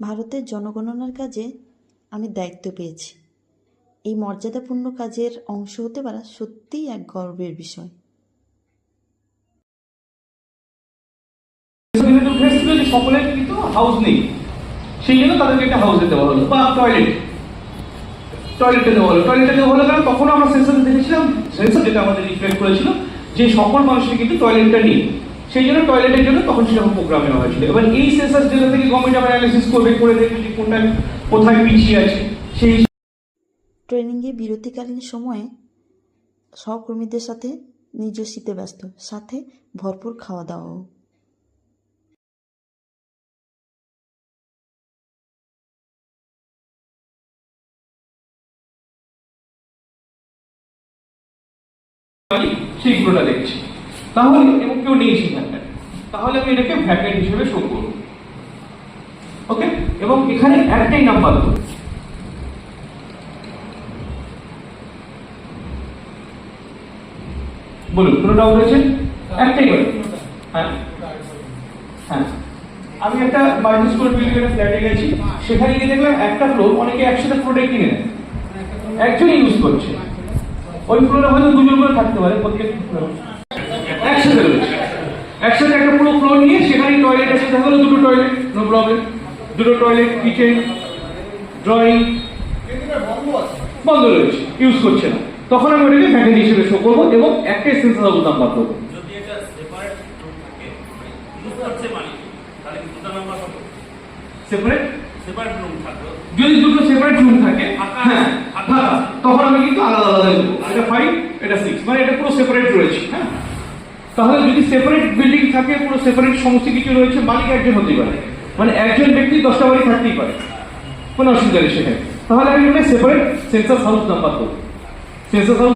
ভারতের জনগণনার কাজে আমি দায়িত্ব পেয়েছি। এই মর্যাদাপূর্ণ কাজের অংশ হতে পারা সত্যিই এক গর্বের বিষয়। সকলের কিন্তু হাউস নেই, সেই জন্য তাদেরকে একটা হাউসে দেওয়া হলো, বা টয়লেটে দেওয়া হলো। টয়লেটে দেওয়া হলো কারণ তখন আমরা সেন্সার দেখেছিলাম, সেন্সার যেটা আমাদের রিফ্লেক্ট করেছিল যে সকল মানুষের কিন্তু টয়লেটটা নেই, সেই জন্য টয়লেটের জন্য তখন সেরকম প্রোগ্রাম নেওয়া হয়েছিল। এবার এই সেন্সাস যেটা থেকে গভর্নমেন্ট আবার অ্যানালিসিস করবে, করে দেখবে যে কোনটা কোথায় পিছিয়ে আছে। সেই ট্রেনিংয়ে বিরতিকালীন সময়ে সহকর্মীদের সাথে নিজ শীতে ব্যস্ত, সাথে ভরপুর খাওয়া দাওয়াও। সেইগুলোটা দেখছি তাহলে, এবং কেউ নেই সেখানটা, তাহলে আমি এটাকে ভ্যাকেন্ট হিসেবে শো করব। ওকে, এবং এখানে একটাই নাম্বার দেবো, বলুন কোনো ডাউট রয়েছে? একটাই করে। হ্যাঁ হ্যাঁ, আমি একটা মাল্টি স্টোর বিল্ডিং এর ফ্ল্যাটে গেছি, সেখানে গিয়ে দেখলাম একটা ফ্লোর অনেকে একসাথে প্রোডাক্ট কিনে নেয়, একজন ইউজ করছে। ওই ফ্লোরে হয়তো দুজন করে থাকতে পারে, প্রত্যেক ফ্লোর একসাথে রয়েছে, একসাথে একটা পুরো ফ্লোর নিয়ে সেখানে টয়লেট আছে, দেখা গেলো দুটো টয়লেট, নো প্রবলেম, দুটো টয়লেট, কিচেন, ড্রয়িং বন্ধ রয়েছে, ইউজ করছে না। তখন আমি ওটাকে ভ্যাকেন্ট হিসেবে শো করবো এবং একটা সেন্সাস হাউস নাম্বার দেবো। যদি এটা সেপারেট রুম থাকে, ইউজ করছে মানে তাহলে কি দুটো নাম্বার হবে? সেপারেট রুম থাকবে, যদি দুটো সেপারেট রুম থাকে, হ্যাঁ, তখন আমি কিন্তু আলাদা আলাদা দেবো, এটা 5 এটা 6, মানে এটা পুরো সেপারেট রয়েছে। হ্যাঁ, তাহলে যদি সেপারেট বিল্ডিং থাকে, পুরো সেপারেট সমস্ত কিছু রয়েছে, মালিক একজন হতেই পারে, মানে একজন ব্যক্তি 10টা বাড়ি থাকতেই পারে, কোনো অসুবিধা নেই সেখানে। তাহলে আমি সেপারেট সেন্সাস হাউস নাম্বার দেবো, সেন্সাস হাউস